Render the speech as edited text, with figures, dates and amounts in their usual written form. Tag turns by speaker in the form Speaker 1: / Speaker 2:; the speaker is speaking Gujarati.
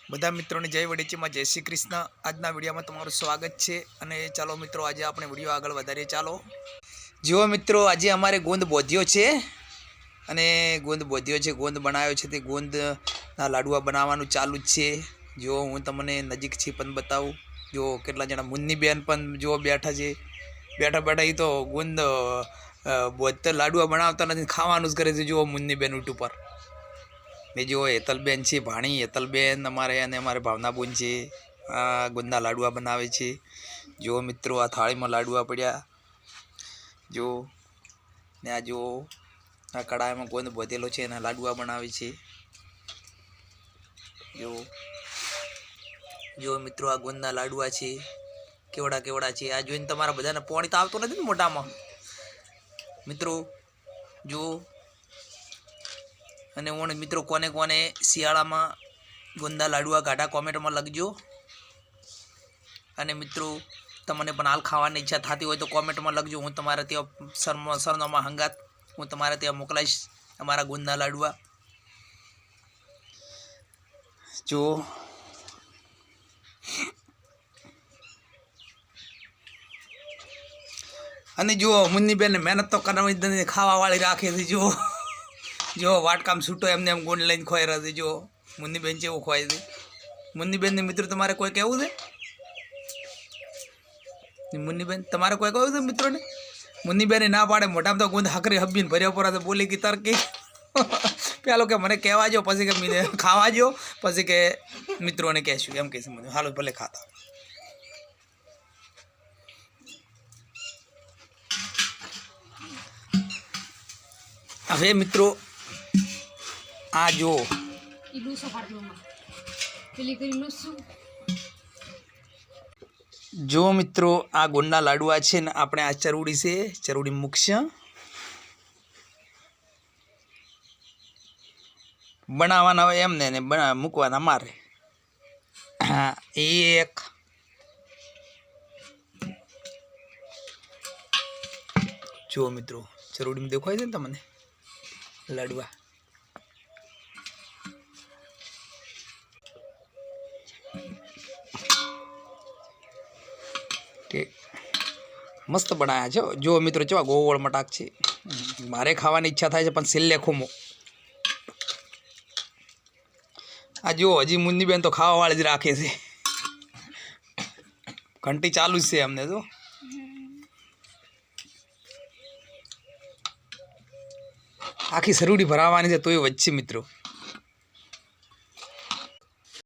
Speaker 1: બધા મિત્રોને જય વડેચીમાં જય શ્રી કૃષ્ણ। આજના વિડીયોમાં તમારું સ્વાગત છે અને ચાલો મિત્રો આજે આપણે વિડીયો આગળ વધારીએ। ચાલો જુઓ મિત્રો, આજે અમારે ગોંદ બોધ્યો છે અને ગોંદ બોધ્યો છે, ગોંદ બનાવ્યો છે, તે ગોંદના લાડવા બનાવવાનું ચાલુ જ છે। જો હું તમને નજીકથી પણ બતાવું। જો કેટલા જણા મુન્ની બેન પણ જો બેઠા છે, બેઠા બેઠા એ તો ગોંદ બોધતા લાડવા બનાવતા નથી, ખાવાનું જ કરે છે। જુઓ મુન્ની બેન ઉઠ ઉપર ને જો હેતલબેન છે, ભાણી હેતલબેન અમારે અને અમારે ભાવનાબેન છે, આ ગોંદના લાડવા બનાવે છે। જો મિત્રો આ થાળીમાં લાડવા પડ્યા જો, ને આ જો આ કડાઈમાં ગોંદ બોધેલો છે એના લાડવા બનાવે છે। જો મિત્રો આ ગોંદના લાડવા છે, કેવડા કેવડા છે। આ જોઈને તમારા બધાને પાણી તો આવતું નથી ને મોઢામાં મિત્રો। જો અને ઓણ મિત્રો કોને કોને શિયાળામાં ગોંદના લાડવા ગાઢા કોમેન્ટમાં લખજો। અને મિત્રો તમને પણ હાલ ખાવાની ઈચ્છા થતી હોય તો કોમેન્ટમાં લખજો, હું તમારે ત્યાં સરનામા હંગાત હું તમારે ત્યાં મોકલાઈશ અમારા ગોંદના લાડવા। જો અને જુઓ મુન્નીબેનને મહેનત તો કરવાની નથી, ખાવાવાળી રાખે છે। જો જો વાટકામ છૂટો એમને એમ ગોંદ લઈને ખોઈ રહ્યા છે। જો મુન્નીબેન કેવું ખોય છે। મુન્નીબેનને મિત્રો તમારે કોઈ કહેવું છે? મુન્નીબેન તમારે કોઈ કહ્યું છે મિત્રોને? મુન્નીબેને ના પાડે, મોટામાં તો ગોંદ હકરી હબ્બીને ભર્યા પર બોલી કે તરકી પેલો કે મને કહેવા જો, પછી કે ખાવા જો, પછી કે મિત્રોને કહેશું એમ કહેશે મને। હાલો ભલે ખાતા। હવે મિત્રો આ જો મિત્રો આ ગોંદના લાડવા છે ને આપણે આ ચરૂડી છે, ચરૂડી મૂકશે બનાવવાના હોય એમને ને મૂકવાના મારે। હા એક જો મિત્રો ચરૂડીમાં દેખાય છે ને તમને લાડવા, મસ્ત બનાવ્યા છે। જો મિત્રો કેવા ગોળ મટાક છે, મારે ખાવાની ઈચ્છા થાય છે પણ છેલ્લે ખુમો। આ જો હજી મુન્નીબેન તો ખાવાવાળી જ રાખે છે, ઘંટી ચાલુ જ છે અમને તો। આખી સરૂડી ભરાવાની છે તોય વચ્ચે મિત્રો